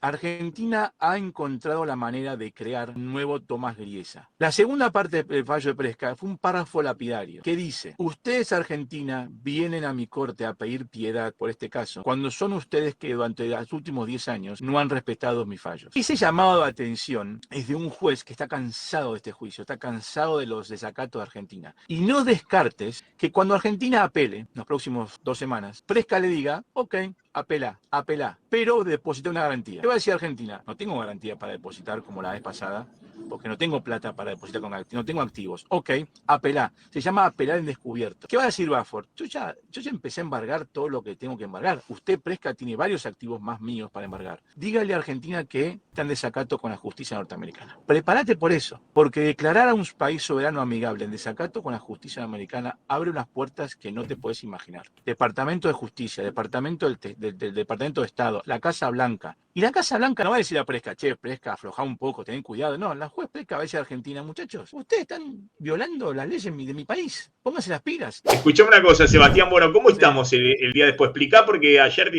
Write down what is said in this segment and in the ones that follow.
Argentina ha encontrado la manera de crear un nuevo Tomás Griesa. La segunda parte del fallo de Presca fue un párrafo lapidario que dice: ustedes, Argentina, vienen a mi corte a pedir piedad por este caso, cuando son ustedes que durante los últimos 10 años no han respetado mis fallos. Ese llamado de atención es de un juez que está cansado de este juicio, está cansado de los desacatos de Argentina. Y no descartes que cuando Argentina apele, en los próximos 2 semanas, Presca le diga: ok, apelá, pero deposita una garantía. ¿Qué va a decir Argentina? No tengo garantía para depositar como la vez pasada, porque no tengo plata para depositar con activos, no tengo activos. Ok, apelá. Se llama apelar en descubierto. ¿Qué va a decir Bafford? Yo ya empecé a embargar todo lo que tengo que embargar. Usted, Presca, tiene varios activos más míos para embargar. Dígale a Argentina que está en desacato con la justicia norteamericana. Prepárate por eso, porque declarar a un país soberano amigable en desacato con la justicia americana abre unas puertas que no te puedes imaginar. Departamento de Justicia, Departamento del Departamento de Estado, la Casa Blanca. Y la Casa Blanca no va a decir a Presca: che, Presca, aflojá un poco, ten cuidado. No, la juez Presca va a decir a Argentina: muchachos, ustedes están violando las leyes de mi país, pónganse las pilas. Escuchame una cosa, Sebastián, bueno, ¿cómo Sí. estamos el día después? Explicá, porque ayer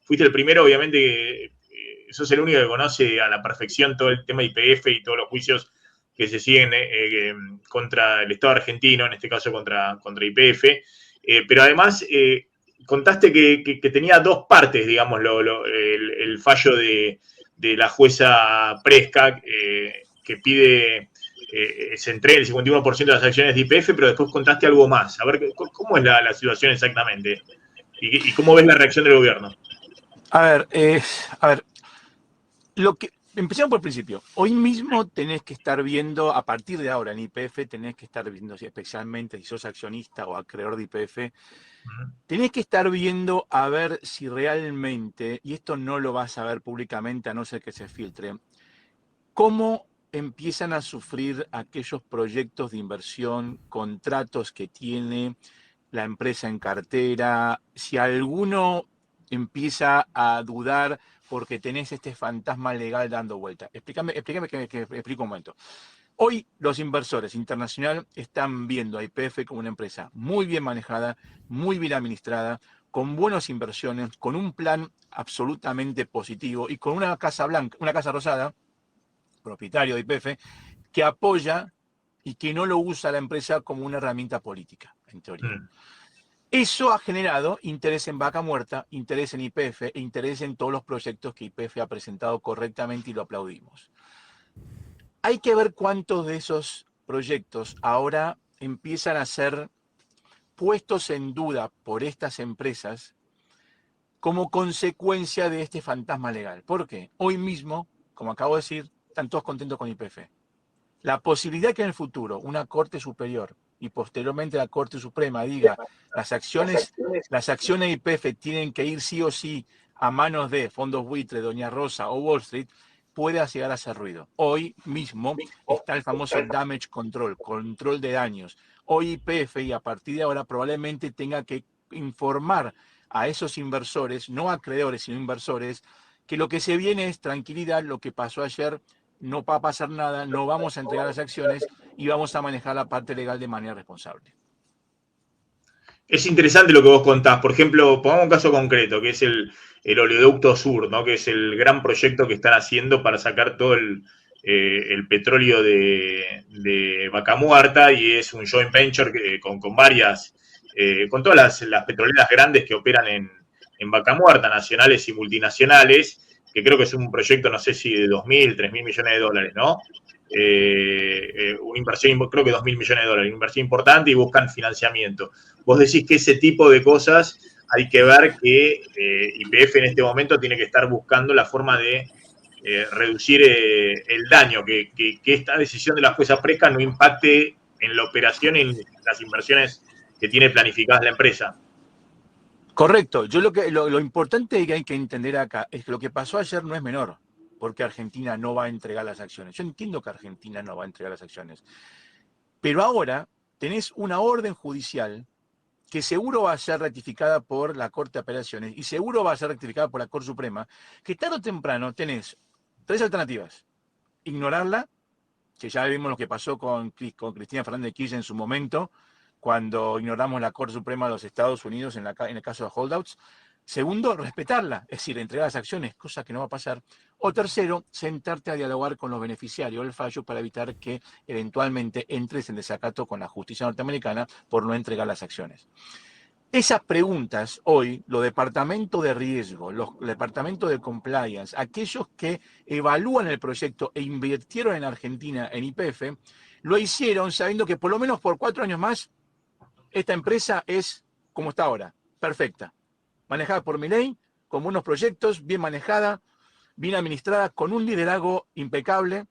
fuiste el primero, obviamente, sos el único que conoce a la perfección todo el tema de YPF y todos los juicios que se siguen contra el Estado argentino, en este caso contra YPF, pero además contaste que tenía dos partes, digamos, el fallo de la jueza Presca, que pide se entregue el 51% de las acciones de YPF, pero después contaste algo más. A ver, ¿cómo es la situación exactamente? ¿Y cómo ves la reacción del gobierno? A ver, empecemos por el principio. Hoy mismo tenés que estar viendo, a partir de ahora en YPF, tenés que estar viendo, especialmente si sos accionista o acreedor de YPF, tenés que estar viendo a ver si realmente, y esto no lo vas a ver públicamente a no ser que se filtre, cómo empiezan a sufrir aquellos proyectos de inversión, contratos que tiene la empresa en cartera, si alguno empieza a dudar porque tenés este fantasma legal dando vuelta. Explícame que explico un momento. Hoy los inversores internacionales están viendo a YPF como una empresa muy bien manejada, muy bien administrada, con buenas inversiones, con un plan absolutamente positivo y con una casa blanca, una casa rosada, propietario de YPF, que apoya y que no lo usa la empresa como una herramienta política, en teoría. Eso ha generado interés en Vaca Muerta, interés en YPF e interés en todos los proyectos que YPF ha presentado correctamente y lo aplaudimos. Hay que ver cuántos de esos proyectos ahora empiezan a ser puestos en duda por estas empresas como consecuencia de este fantasma legal. ¿Por qué? Hoy mismo, como acabo de decir, están todos contentos con YPF. La posibilidad que en el futuro una Corte Superior y posteriormente la Corte Suprema diga las acciones de YPF tienen que ir sí o sí a manos de fondos buitre, Doña Rosa o Wall Street, puede llegar a hacer ruido. Hoy mismo está el famoso damage control, control de daños. Hoy YPF, y a partir de ahora probablemente tenga que informar a esos inversores, no acreedores, sino inversores, que lo que se viene es tranquilidad. Lo que pasó ayer no va a pasar nada, no vamos a entregar las acciones y vamos a manejar la parte legal de manera responsable. Es interesante lo que vos contás. Por ejemplo, pongamos un caso concreto, que es el oleoducto sur, ¿no? Que es el gran proyecto que están haciendo para sacar todo el petróleo de Vaca Muerta, y es un joint venture con varias, con todas las petroleras grandes que operan en Vaca Muerta, nacionales y multinacionales, que creo que es un proyecto, no sé si de 2.000, 3.000 millones de dólares, ¿no? Una inversión, creo que 2.000 millones de dólares, una inversión importante, y buscan financiamiento. Vos decís que ese tipo de cosas hay que ver que YPF en este momento tiene que estar buscando la forma de reducir el daño, que esta decisión de la jueza Presca no impacte en la operación y en las inversiones que tiene planificadas la empresa. Correcto. Yo lo importante que hay que entender acá es que lo que pasó ayer no es menor, porque Argentina no va a entregar las acciones. Yo entiendo que Argentina no va a entregar las acciones, pero ahora tenés una orden judicial que seguro va a ser ratificada por la Corte de Apelaciones y seguro va a ser ratificada por la Corte Suprema, que tarde o temprano tenés 3 alternativas: ignorarla, que ya vimos lo que pasó con Cristina Fernández de Kirchner en su momento, cuando ignoramos la Corte Suprema de los Estados Unidos en el caso de holdouts. Segundo, respetarla, es decir, entregar las acciones, cosa que no va a pasar. O tercero, sentarte a dialogar con los beneficiarios del fallo para evitar que eventualmente entres en desacato con la justicia norteamericana por no entregar las acciones. Esas preguntas hoy, los departamentos de riesgo, los departamentos de compliance, aquellos que evalúan el proyecto e invirtieron en Argentina en YPF, lo hicieron sabiendo que por lo menos por 4 años más esta empresa es como está ahora, perfecta, manejada por Milei, con buenos proyectos, bien manejada, bien administrada, con un liderazgo impecable.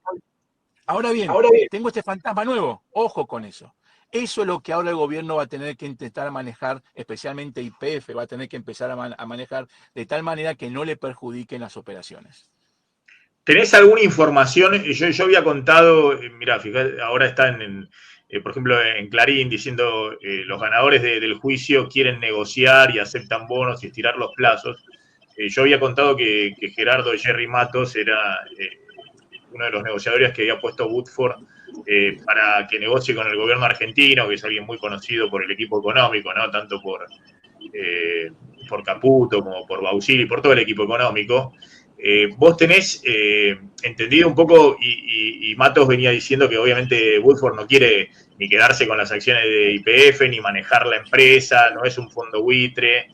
Ahora bien, tengo este fantasma nuevo, ojo con eso. Eso es lo que ahora el gobierno va a tener que intentar manejar, especialmente YPF, va a tener que empezar a manejar de tal manera que no le perjudiquen las operaciones. ¿Tenés alguna información? Yo había contado, mirá, fíjate, ahora están, por ejemplo, en Clarín diciendo los ganadores del juicio quieren negociar y aceptan bonos y estirar los plazos. Yo había contado que Gerardo Jerry Matos era uno de los negociadores que había puesto Woodford para que negocie con el gobierno argentino, que es alguien muy conocido por el equipo económico, ¿no? Tanto por Caputo como por Bausili, por todo el equipo económico. Vos tenés entendido un poco, y Matos venía diciendo que obviamente Woodford no quiere ni quedarse con las acciones de YPF, ni manejar la empresa, no es un fondo buitre,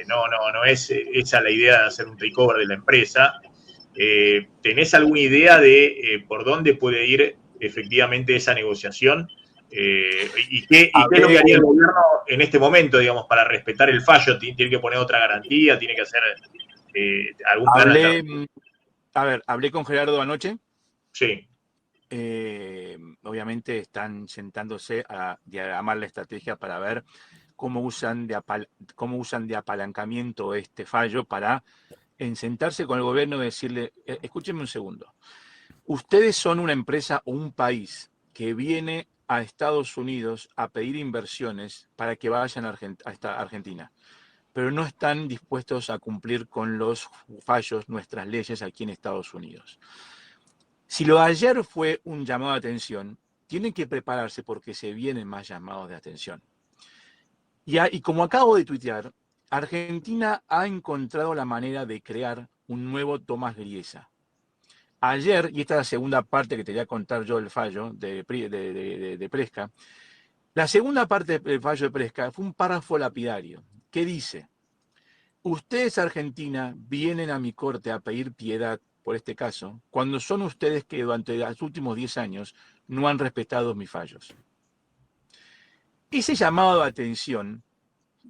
no es esa la idea de hacer un takeover de la empresa. ¿Tenés alguna idea de por dónde puede ir efectivamente esa negociación? ¿Y qué es lo que haría el gobierno en este momento, digamos, para respetar el fallo? ¿Tiene que poner otra garantía? ¿Tiene que hacer algún plan? Hablé con Gerardo anoche. Sí. Obviamente están sentándose a diagramar la estrategia para ver cómo usan de apalancamiento este fallo para sentarse con el gobierno y decirle, escúchenme un segundo, ustedes son una empresa o un país que viene a Estados Unidos a pedir inversiones para que vayan a Argentina, pero no están dispuestos a cumplir con los fallos, nuestras leyes aquí en Estados Unidos. Si lo de ayer fue un llamado de atención, tienen que prepararse porque se vienen más llamados de atención. Y como acabo de tuitear, Argentina ha encontrado la manera de crear un nuevo Tomás Griesa. Ayer, y esta es la segunda parte que te voy a contar yo del fallo de Presca, la segunda parte del fallo de Presca fue un párrafo lapidario que dice: ustedes, Argentina, vienen a mi corte a pedir piedad por este caso, cuando son ustedes que durante los últimos 10 años no han respetado mis fallos. Ese llamado de atención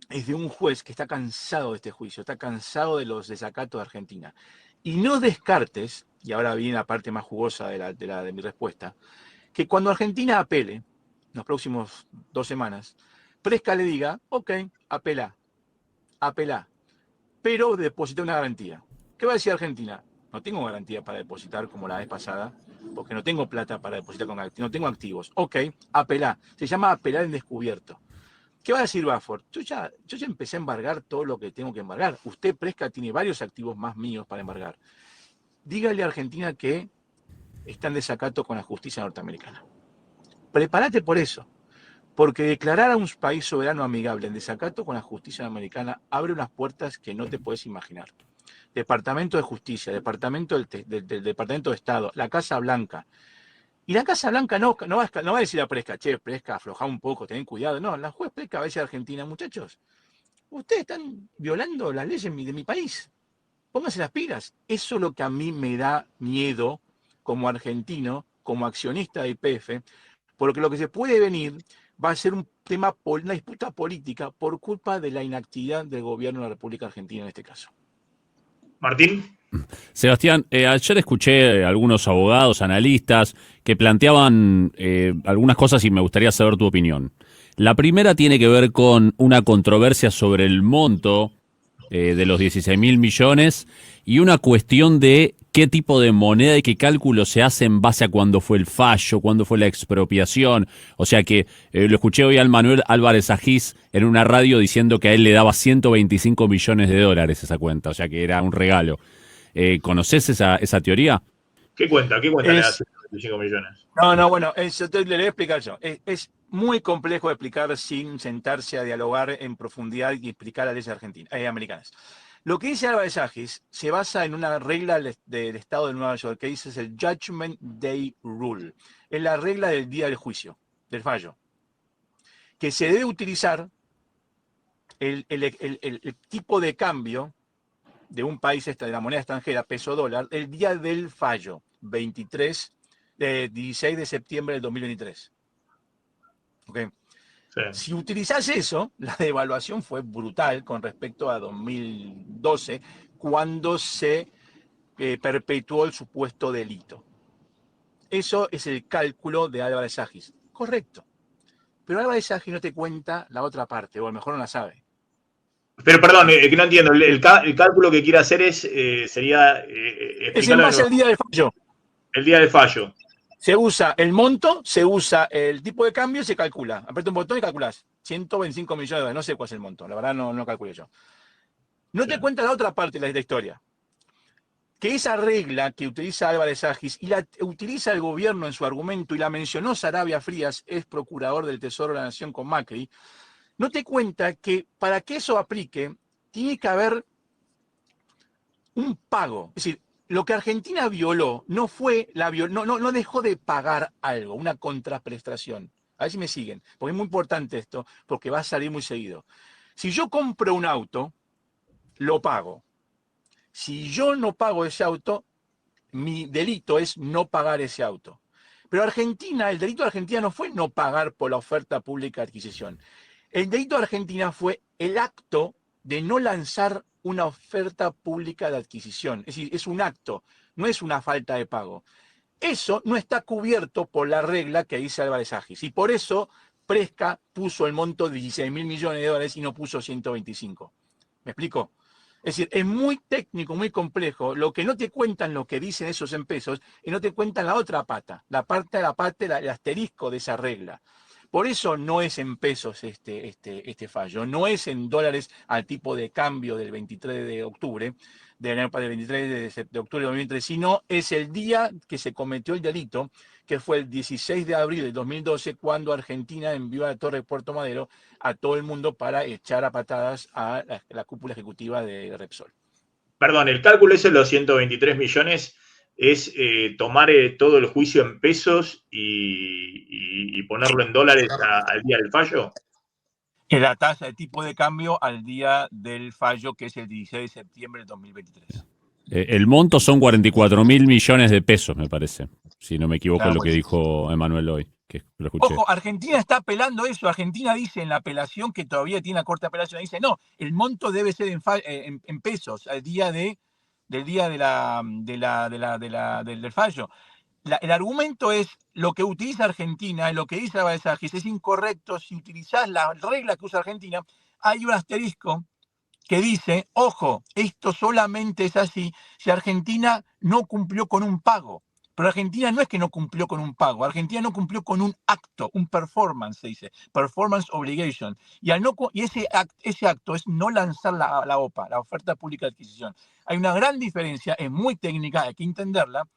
es de un juez que está cansado de este juicio, está cansado de los desacatos de Argentina. Y no descartes, y ahora viene la parte más jugosa de mi respuesta, que cuando Argentina apele, en los próximos 2 semanas, Presca le diga, ok, apelá, pero deposita una garantía. ¿Qué va a decir Argentina? No tengo garantía para depositar como la vez pasada, porque no tengo plata para depositar no tengo activos. Ok, apelá. Se llama apelar en descubierto. ¿Qué va a decir Woodford? Yo ya empecé a embargar todo lo que tengo que embargar. Usted, Presca, tiene varios activos más míos para embargar. Dígale a Argentina que está en desacato con la justicia norteamericana. Prepárate por eso, porque declarar a un país soberano amigable en desacato con la justicia americana abre unas puertas que no te puedes imaginar. Departamento de Justicia, Departamento del Departamento de Estado, la Casa Blanca. Y la Casa Blanca no va a decir a Presca, che, Presca, aflojá un poco, ten cuidado. No, la juez Presca va a decir a Argentina, muchachos, ustedes están violando las leyes de mi país. Pónganse las pilas. Eso es lo que a mí me da miedo como argentino, como accionista de YPF, porque lo que se puede venir va a ser un tema, una disputa política por culpa de la inactividad del gobierno de la República Argentina en este caso. Martín. Sebastián, ayer escuché algunos abogados, analistas, que planteaban algunas cosas y me gustaría saber tu opinión. La primera tiene que ver con una controversia sobre el monto de los 16.000 millones y una cuestión de qué tipo de moneda y qué cálculo se hace en base a cuándo fue el fallo, cuándo fue la expropiación. O sea que lo escuché hoy al Manuel Álvarez Agis en una radio diciendo que a él le daba 125 millones de dólares esa cuenta, o sea que era un regalo. ¿Conoces esa teoría? ¿Qué cuenta le da 125 millones? No, bueno, eso le voy a explicar yo. muy complejo de explicar sin sentarse a dialogar en profundidad y explicar las leyes americanas. Lo que dice Álvarez Agis se basa en una regla del estado de Nueva York que dice es el Judgment Day Rule. Es la regla del día del juicio, del fallo. Que se debe utilizar el tipo de cambio de un país de la moneda extranjera, peso dólar, el día del fallo, 16 de septiembre del 2023. ¿Okay? Sí. Si utilizás eso, la devaluación fue brutal con respecto a 2012, cuando se perpetuó el supuesto delito. Eso es el cálculo de Álvarez Agis. Correcto. Pero Álvarez Agis no te cuenta la otra parte, o a lo mejor no la sabe. Pero perdón, que no entiendo. El cálculo que quiere hacer sería... es en base al día del fallo. El día del fallo. Se usa el monto, se usa el tipo de cambio y se calcula. Aprieta un botón y calculás. 125 millones de dólares. No sé cuál es el monto. La verdad no calculé yo. No te cuenta la otra parte de la historia. Que esa regla que utiliza Álvarez Agis y la utiliza el gobierno en su argumento y la mencionó Saravia Frías, es procurador del Tesoro de la Nación con Macri, no te cuenta que para que eso aplique tiene que haber un pago. Es decir, lo que Argentina violó no fue no dejó de pagar algo, una contraprestación. A ver si me siguen, porque es muy importante esto, porque va a salir muy seguido. Si yo compro un auto, lo pago. Si yo no pago ese auto, mi delito es no pagar ese auto. Pero Argentina, el delito de Argentina no fue no pagar por la oferta pública de adquisición. El delito de Argentina fue el acto de no lanzar una oferta pública de adquisición. Es decir, es un acto, no es una falta de pago. Eso no está cubierto por la regla que dice Álvarez Agis. Y por eso Presca puso el monto de 16.000 millones de dólares y no puso 125. ¿Me explico? Es decir, es muy técnico, muy complejo. Lo que no te cuentan lo que dicen esos en pesos y no te cuentan la otra pata, el asterisco de esa regla. Por eso no es en pesos este fallo, no es en dólares al tipo de cambio del 23 de octubre, del 23 de octubre de 2023, sino es el día que se cometió el delito, que fue el 16 de abril de 2012, cuando Argentina envió a la Torre de Puerto Madero a todo el mundo para echar a patadas a la cúpula ejecutiva de Repsol. Perdón, el cálculo ese de los 123 millones es tomar todo el juicio en pesos y ponerlo en dólares al día del fallo. La tasa de tipo de cambio al día del fallo, que es el 16 de septiembre del 2023. El monto son 44.000 millones de pesos, me parece. Si no me equivoco, claro, lo que dijo Emanuel hoy, que lo escuché. Ojo, Argentina está apelando eso. Argentina dice en la apelación, que todavía tiene la Corte de Apelación, dice, no, el monto debe ser en pesos al día del fallo. El argumento es lo que utiliza Argentina, lo que dice Álvarez Agis, es incorrecto. Si utilizás la regla que usa Argentina, hay un asterisco que dice, ojo, esto solamente es así si Argentina no cumplió con un pago. Pero Argentina no es que no cumplió con un pago, Argentina no cumplió con un acto, un performance, se dice, performance obligation. Y ese acto es no lanzar la OPA, la oferta pública de adquisición. Hay una gran diferencia, es muy técnica, hay que entenderla,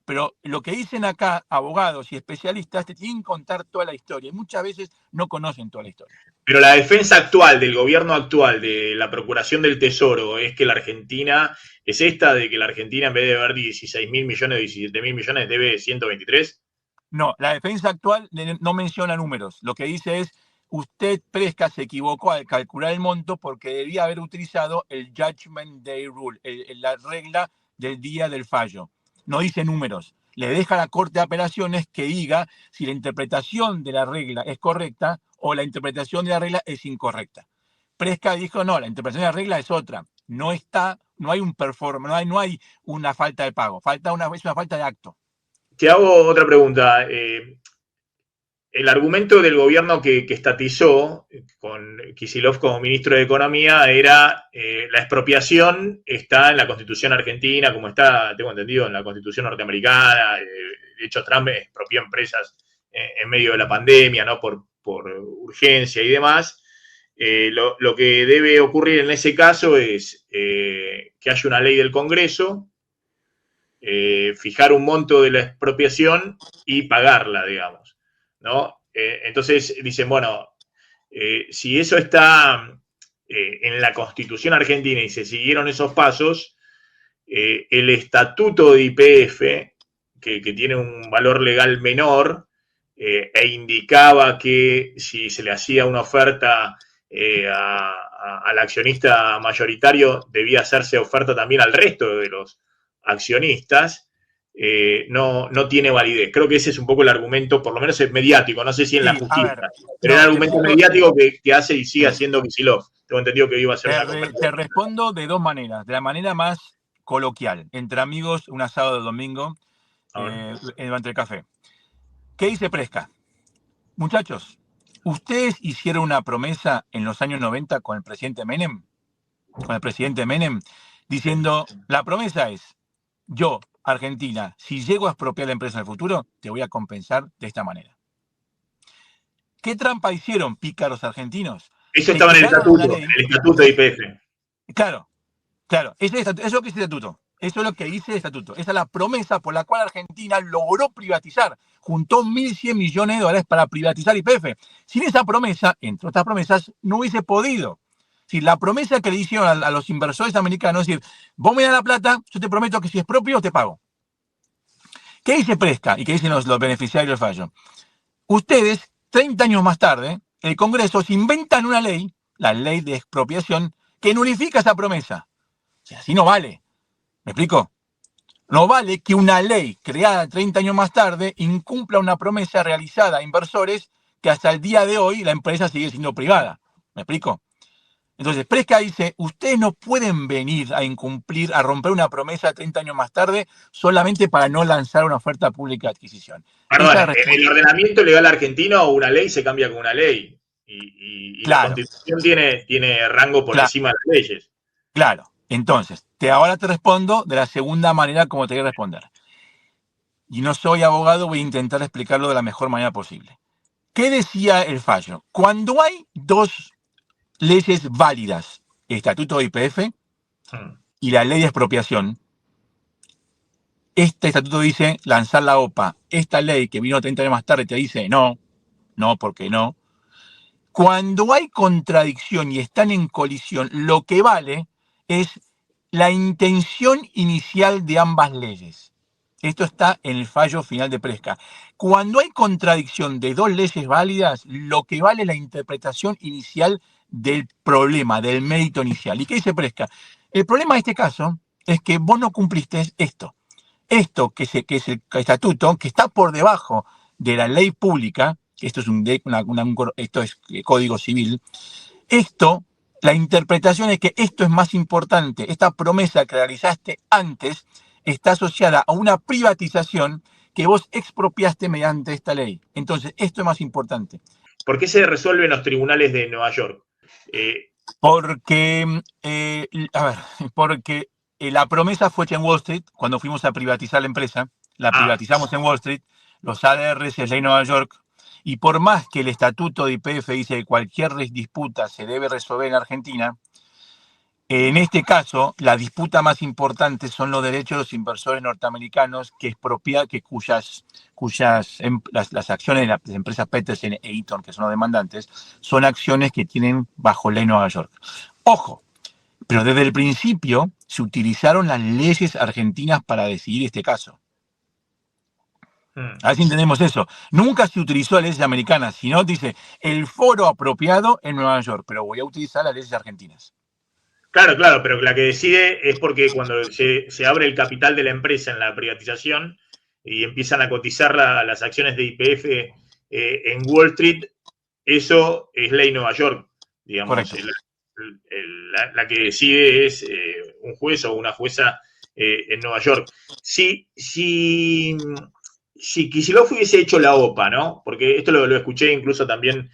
pero lo que dicen acá abogados y especialistas te tienen que contar toda la historia y muchas veces no conocen toda la historia. Pero la defensa actual del gobierno actual de la Procuración del Tesoro es que la Argentina es esta, de que la Argentina en vez de deber 16.000 millones, 17.000 millones debe 123. No, la defensa actual no menciona números. Lo que dice es, usted, Presca, se equivocó al calcular el monto porque debía haber utilizado el Judgment Day Rule, la regla del día del fallo. No dice números. Le deja a la Corte de Apelaciones que diga si la interpretación de la regla es correcta o la interpretación de la regla es incorrecta. Presca dijo, no, la interpretación de la regla es otra. No hay un performance, no hay una falta de pago. Es una falta de acto. Te hago otra pregunta. El argumento del gobierno que estatizó, con Kicillof como ministro de Economía, era la expropiación está en la Constitución argentina, como está, tengo entendido, en la Constitución norteamericana. De hecho, Trump expropió empresas en medio de la pandemia, ¿no? Por urgencia y demás. Lo que debe ocurrir en ese caso es que haya una ley del Congreso, fijar un monto de la expropiación y pagarla, digamos, ¿no? Entonces dicen, bueno, si eso está en la Constitución argentina y se siguieron esos pasos, el estatuto de YPF, que tiene un valor legal menor, e indicaba que si se le hacía una oferta al accionista mayoritario, debía hacerse oferta también al resto de los accionistas, no tiene validez. Creo que ese es un poco el argumento, por lo menos es mediático, no sé si en la justicia, pero no, el argumento mediático que hace y sigue haciendo Kicillof. Tengo entendido que iba a ser una conversación. Te respondo de dos maneras. De la manera más coloquial, entre amigos, un asado de domingo, durante el café. ¿Qué dice Presca? Muchachos, ¿ustedes hicieron una promesa en los años 90 con el presidente Menem? Diciendo, la promesa es, yo, Argentina, si llego a expropiar la empresa en el futuro, te voy a compensar de esta manera. ¿Qué trampa hicieron, pícaros argentinos? Eso estaba en el estatuto de YPF. Claro. Eso es lo que dice el estatuto. Eso es lo que dice el estatuto. Esa es la promesa por la cual Argentina logró privatizar. Juntó 1.100 millones de dólares para privatizar YPF. Sin esa promesa, entre otras promesas, no hubiese podido. Si la promesa que le hicieron a los inversores americanos es decir, vos me das la plata, yo te prometo que si es propio, te pago. ¿Qué dice Presca y qué dicen los beneficiarios del fallo? Ustedes, 30 años más tarde, el Congreso se inventan una ley, la ley de expropiación, que nulifica esa promesa. O sea, así no vale. ¿Me explico? No vale que una ley creada 30 años más tarde incumpla una promesa realizada a inversores que hasta el día de hoy la empresa sigue siendo privada. ¿Me explico? Entonces, Presca dice, ustedes no pueden venir a incumplir, a romper una promesa 30 años más tarde solamente para no lanzar una oferta pública de adquisición. Perdón, en el ordenamiento legal argentino una ley se cambia con una ley y claro, la Constitución tiene rango por encima de las leyes. Claro, entonces, ahora te respondo de la segunda manera como te voy a responder. Y no soy abogado, voy a intentar explicarlo de la mejor manera posible. ¿Qué decía el fallo? Cuando hay dos leyes válidas, el Estatuto de YPF y la Ley de Expropiación, este estatuto dice lanzar la OPA. Esta ley que vino 30 años más tarde te dice no, porque no. Cuando hay contradicción y están en colisión, lo que vale es la intención inicial de ambas leyes. Esto está en el fallo final de Presca. Cuando hay contradicción de dos leyes válidas, lo que vale es la interpretación inicial del problema, del mérito inicial. ¿Y qué dice Presca? El problema de este caso es que vos no cumpliste esto. Esto que es el estatuto, que está por debajo de la ley pública, esto es esto es código civil, la interpretación es que esto es más importante, esta promesa que realizaste antes está asociada a una privatización que vos expropiaste mediante esta ley. Entonces, esto es más importante. ¿Por qué se resuelve en los tribunales de Nueva York? Porque la promesa fue hecha en Wall Street, cuando fuimos a privatizar la empresa, la privatizamos en Wall Street, los ADRs es ley Nueva York, y por más que el estatuto de YPF dice que cualquier disputa se debe resolver en Argentina, en este caso, la disputa más importante son los derechos de los inversores norteamericanos las acciones de las empresas Petersen e Eaton, que son los demandantes, son acciones que tienen bajo ley Nueva York. Ojo, pero desde el principio se utilizaron las leyes argentinas para decidir este caso. A ver si entendemos eso. Nunca se utilizó las leyes americanas, sino dice el foro apropiado en Nueva York, pero voy a utilizar las leyes argentinas. Claro, pero la que decide es porque cuando se abre el capital de la empresa en la privatización y empiezan a cotizar las acciones de YPF en Wall Street, eso es ley Nueva York, digamos. La que decide es un juez o una jueza en Nueva York. Si Kicillof hubiese hecho la OPA, ¿no? Porque esto lo escuché incluso también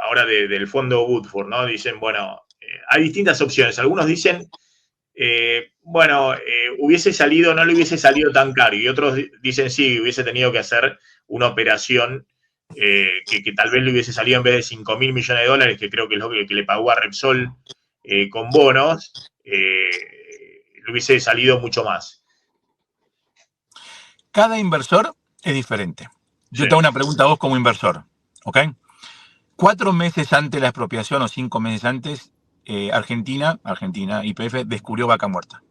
ahora del fondo Woodford, ¿no? Dicen, hay distintas opciones. Algunos dicen, no le hubiese salido tan caro. Y otros dicen, sí, hubiese tenido que hacer una operación que tal vez le hubiese salido en vez de 5.000 millones de dólares, que creo que es lo que le pagó a Repsol con bonos, le hubiese salido mucho más. Cada inversor Es diferente. Yo Sí. te hago una pregunta a vos como inversor, ¿ok? 4 meses antes de la expropiación o 5 meses antes, Argentina, YPF, descubrió Vaca Muerta.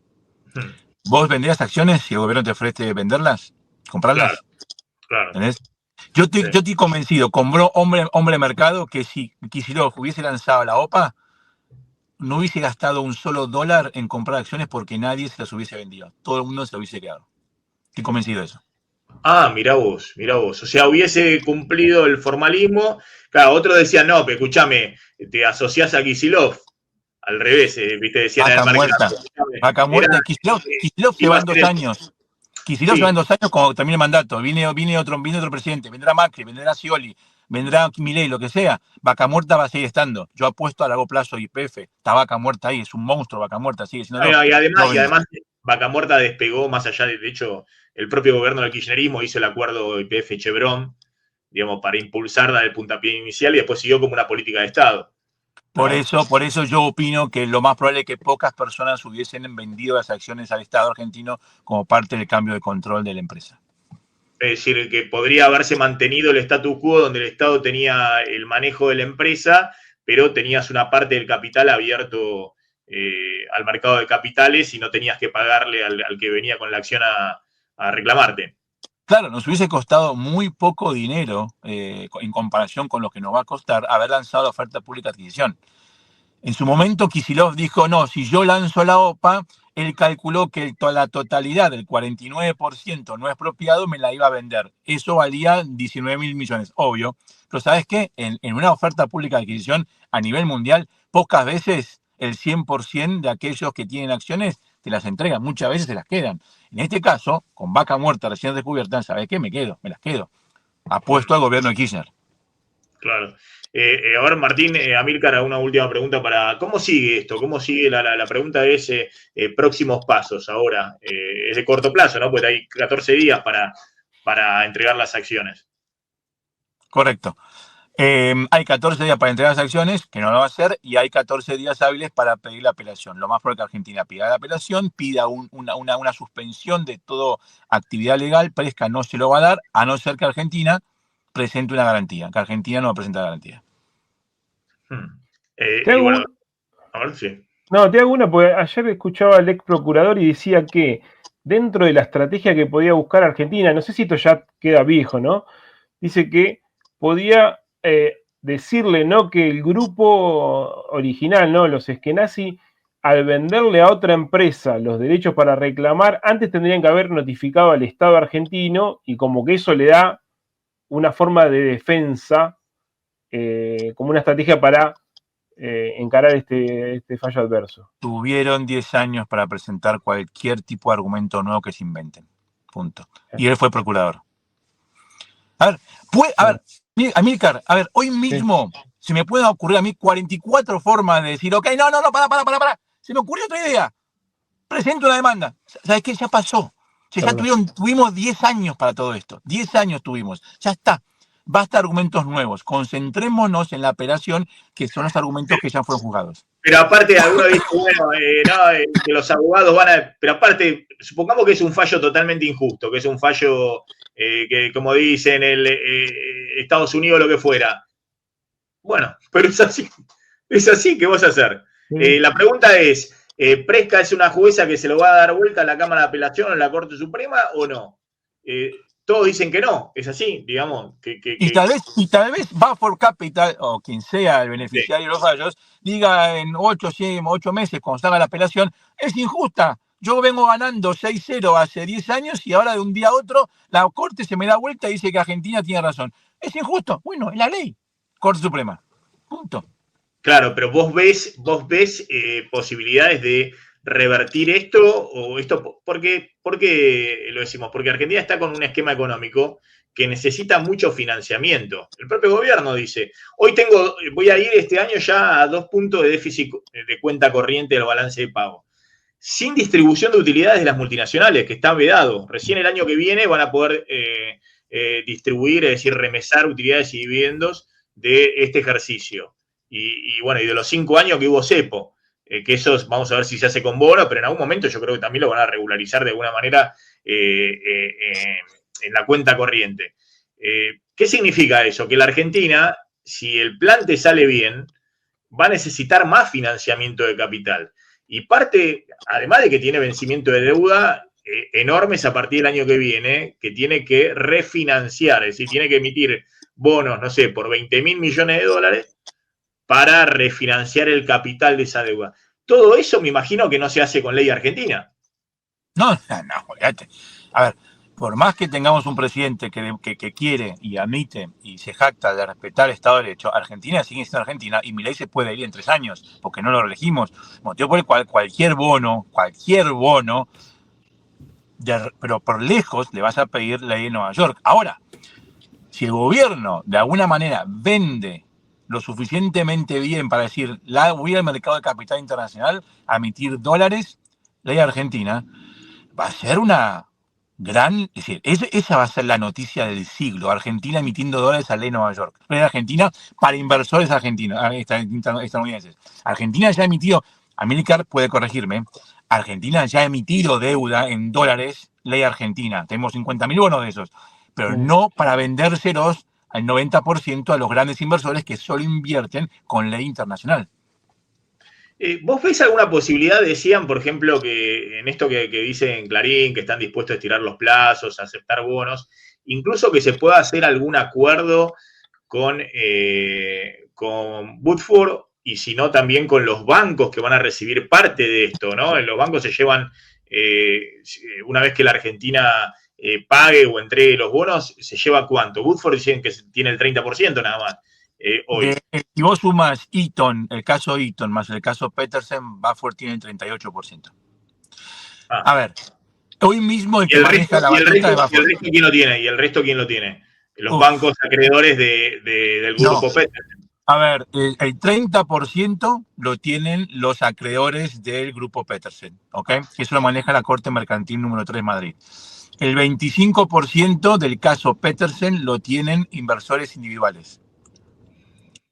Hmm. ¿Vos vendrías acciones si el gobierno te ofrece venderlas? Claro, ¿Comprarlas? claro. ¿Entendés? Yo Sí. estoy convencido, como hombre de mercado, que si Kicillof hubiese lanzado la OPA, no hubiese gastado un solo dólar en comprar acciones porque nadie se las hubiese vendido. Todo el mundo se las hubiese quedado. Estoy convencido de eso. Ah, mirá vos, mirá vos. O sea, hubiese cumplido el formalismo. Claro, otros decían, no, pero escúchame, te asociás a Kicillof. Al revés, ¿viste? Decían en el Vaca mercado. muerta. Escúchame, Vaca era, muerta. Kicillof se iba va a en ser 2 años. Kicillof se va en sí, 2 años cuando termine el mandato. Viene otro presidente. Vendrá Macri, vendrá Scioli, vendrá Milei, lo que sea. Vaca muerta va a seguir estando. Yo apuesto a largo plazo YPF. Está Vaca muerta ahí. Es un monstruo Vaca muerta. Sigue siendo. y Yo vendo. además, Vaca Muerta despegó más allá de hecho, el propio gobierno del kirchnerismo hizo el acuerdo IPF-Chevron, digamos, para impulsarla del puntapié inicial y después siguió como una política de Estado. Por ¿No? eso yo opino que lo más probable es que pocas personas hubiesen vendido las acciones al Estado argentino como parte del cambio de control de la empresa. Es decir, que podría haberse mantenido el status quo donde el Estado tenía el manejo de la empresa, pero tenías una parte del capital abierto al mercado de capitales y no tenías que pagarle al que venía con la acción a reclamarte. Claro, nos hubiese costado muy poco dinero en comparación con lo que nos va a costar haber lanzado la oferta pública de adquisición. En su momento, Kicillof dijo, no, si yo lanzo la OPA, él calculó que la totalidad del 49% no expropiado me la iba a vender. Eso valía 19.000 millones, obvio. Pero ¿sabes qué? En una oferta pública de adquisición a nivel mundial, pocas veces el 100% de aquellos que tienen acciones te las entregan, muchas veces se las quedan. En este caso, con Vaca Muerta recién descubierta, ¿sabes qué? Me las quedo. Apuesto al gobierno de Kirchner. Claro. A ver, Martín, Amílcar, una última pregunta para. ¿Cómo sigue esto? ¿Cómo sigue? La pregunta es próximos pasos ahora. Es de corto plazo, ¿no? Pues hay 14 días para entregar las acciones. Correcto. Hay 14 días para entregar las acciones, que no lo va a hacer, y hay 14 días hábiles para pedir la apelación. Lo más probable es que Argentina pida la apelación, pida una suspensión de toda actividad legal, Presca no se lo va a dar, a no ser que Argentina presente una garantía, que Argentina no presenta garantía. Y bueno, a ver, sí. No, te hago una, porque ayer escuchaba al ex procurador y decía que dentro de la estrategia que podía buscar Argentina, no sé si esto ya queda viejo, ¿no? Dice que podía decirle, ¿no? Que el grupo original, ¿no? Los Eskenazi, al venderle a otra empresa los derechos para reclamar, antes tendrían que haber notificado al Estado argentino y como que eso le da una forma de defensa, como una estrategia para encarar este fallo adverso. Tuvieron 10 años para presentar cualquier tipo de argumento nuevo que se inventen. Punto. Y él fue procurador. A ver, Amílcar, hoy mismo se me pueden ocurrir a mí 44 formas de decir, ok, no, para. Se me ocurrió otra idea. Presento una demanda. ¿Sabes qué? Ya pasó. Tuvimos 10 años para todo esto. 10 años tuvimos. Ya está. Basta argumentos nuevos. Concentrémonos en la apelación, que son los argumentos que ya fueron juzgados. Pero aparte, alguno dice, bueno, que los abogados van a. Pero aparte, supongamos que es un fallo totalmente injusto, que es un fallo que, como dicen, Estados Unidos, lo que fuera. Bueno, pero es así. Es así, ¿qué vas a hacer? La pregunta es: ¿Presca es una jueza que se lo va a dar vuelta a la Cámara de Apelación o a la Corte Suprema o no? Todos dicen que no, es así, digamos. Y tal vez Buffer Capital, o quien sea el beneficiario de los fallos, diga en 8 meses, cuando se haga la apelación, es injusta. Yo vengo ganando 6-0 hace 10 años y ahora de un día a otro la Corte se me da vuelta y dice que Argentina tiene razón. Es injusto. Bueno, es la ley. Corte Suprema. Punto. Claro, pero vos ves posibilidades de revertir esto o esto, ¿por qué lo decimos? Porque Argentina está con un esquema económico que necesita mucho financiamiento. El propio gobierno dice, voy a ir este año ya a 2 puntos de déficit de cuenta corriente del balance de pago, sin distribución de utilidades de las multinacionales, que está vedado. Recién el año que viene van a poder distribuir, es decir, remesar utilidades y dividendos de este ejercicio. Y bueno, y de los 5 años que hubo cepo, que esos vamos a ver si se hace con bono, pero en algún momento yo creo que también lo van a regularizar de alguna manera la cuenta corriente. ¿Qué significa eso? Que la Argentina, si el plan te sale bien, va a necesitar más financiamiento de capital. Y parte, además de que tiene vencimiento de deuda enormes a partir del año que viene, que tiene que refinanciar, es decir, tiene que emitir bonos, no sé, por 20.000 millones de dólares para refinanciar el capital de esa deuda. Todo eso me imagino que no se hace con ley argentina. No, olvídate. A ver, por más que tengamos un presidente que quiere y admite y se jacta de respetar el Estado de Derecho, Argentina sigue siendo Argentina y Milei se puede ir en 3 años porque no lo elegimos. Motivo por el cual cualquier bono, pero por lejos le vas a pedir la ley de Nueva York. Ahora, si el gobierno de alguna manera vende lo suficientemente bien para decir, voy al mercado de capital internacional a emitir dólares, ley argentina, va a ser una gran... Es decir, esa va a ser la noticia del siglo. Argentina emitiendo dólares a ley de Nueva York. Ley argentina para inversores estadounidenses. Argentina ya ha emitido, Amilcar puede corregirme, Argentina ya ha emitido deuda en dólares, ley argentina. Tenemos 50.000 bonos de esos, pero no para vendérselos al 90% a los grandes inversores que solo invierten con ley internacional. ¿Vos ves alguna posibilidad? Decían, por ejemplo, que en esto que dicen Clarín, que están dispuestos a estirar los plazos, a aceptar bonos, incluso que se pueda hacer algún acuerdo con Woodford y si no también con los bancos que van a recibir parte de esto, ¿no? Los bancos se llevan, una vez que la Argentina pague o entregue los bonos, ¿se lleva cuánto? Woodford dicen que tiene el 30% nada más. Hoy. Si vos sumas Eaton, el caso Eaton más el caso Petersen, Woodford tiene el 38%. A ver, hoy mismo el que maneja la batuta de Woodford. ¿Y el resto quién lo tiene? ¿Y el resto quién lo tiene? Los bancos acreedores del grupo Petersen. A ver, el 30% lo tienen los acreedores del grupo Petersen, ¿ok? Eso lo maneja la Corte Mercantil número 3 de Madrid. El 25% del caso Petersen lo tienen inversores individuales.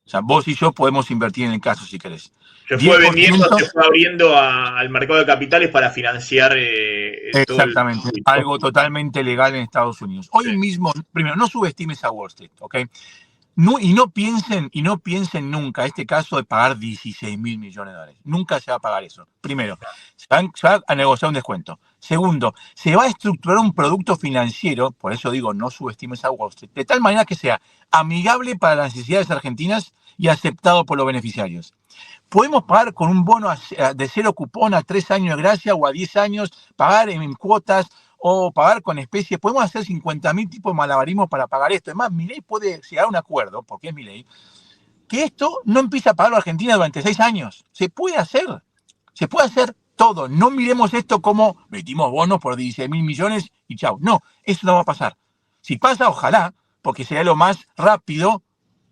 O sea, vos y yo podemos invertir en el caso si querés. Se fue vendiendo, se fue abriendo al mercado de capitales para financiar exactamente, algo totalmente legal en Estados Unidos. Hoy mismo, primero, no subestimes a Wall Street, ¿ok? Y no piensen nunca este caso de pagar 16.000 millones de dólares. Nunca se va a pagar eso. Primero, se va a negociar un descuento. Segundo, se va a estructurar un producto financiero, por eso digo, no subestimes a Wall Street, de tal manera que sea amigable para las necesidades argentinas y aceptado por los beneficiarios. Podemos pagar con un bono de 0 cupón a 3 años de gracia o a 10 años, pagar en cuotas o pagar con especies. Podemos hacer 50.000 tipos de malabarismos para pagar esto. Además, Milei puede llegar a un acuerdo, porque es Milei, que esto no empieza a pagarlo Argentina durante 6 años. Se puede hacer todo. No miremos esto como metimos bonos por 16.000 millones y chau. No, eso no va a pasar. Si pasa, ojalá, porque sería lo más rápido,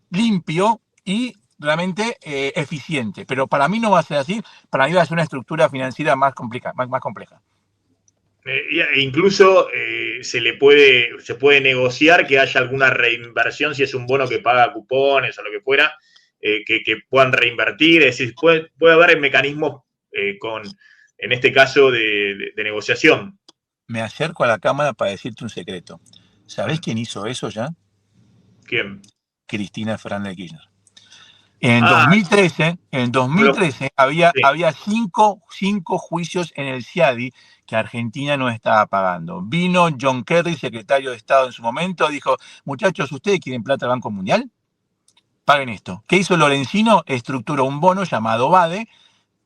limpio y realmente eficiente. Pero para mí no va a ser así. Para mí va a ser una estructura financiera más compleja. Incluso se puede negociar que haya alguna reinversión si es un bono que paga cupones o lo que fuera, que puedan reinvertir. Es decir, puede haber mecanismos en este caso de negociación. Me acerco a la cámara para decirte un secreto. ¿Sabés quién hizo eso ya? ¿Quién? Cristina Fernández de Kirchner. En 2013 había cinco juicios en el CIADI que Argentina no estaba pagando. Vino John Kerry, secretario de Estado en su momento, dijo, muchachos, ¿ustedes quieren plata del Banco Mundial? Paguen esto. ¿Qué hizo Lorenzino? Estructuró un bono llamado BADE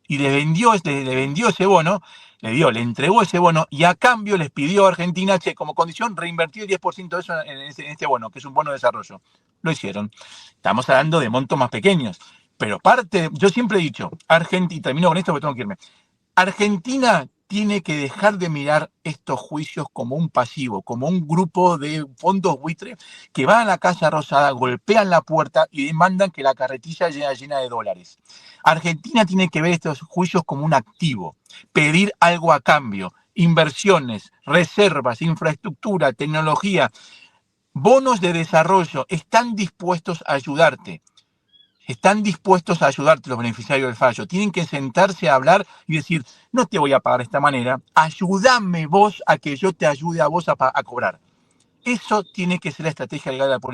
y le vendió ese bono, le entregó ese bono y a cambio les pidió a Argentina, como condición, reinvertir el 10% de eso en este bono, que es un bono de desarrollo. Lo hicieron. Estamos hablando de montos más pequeños, pero yo siempre he dicho, y termino con esto porque tengo que irme, Argentina tiene que dejar de mirar estos juicios como un pasivo, como un grupo de fondos buitre que van a la Casa Rosada, golpean la puerta y demandan que la carretilla llena de dólares. Argentina tiene que ver estos juicios como un activo, pedir algo a cambio, inversiones, reservas, infraestructura, tecnología, bonos de desarrollo. Están dispuestos a ayudarte. Los beneficiarios del fallo. Tienen que sentarse a hablar y decir, no te voy a pagar de esta manera, ayúdame vos a que yo te ayude a vos a cobrar. Eso tiene que ser la estrategia legal de la política.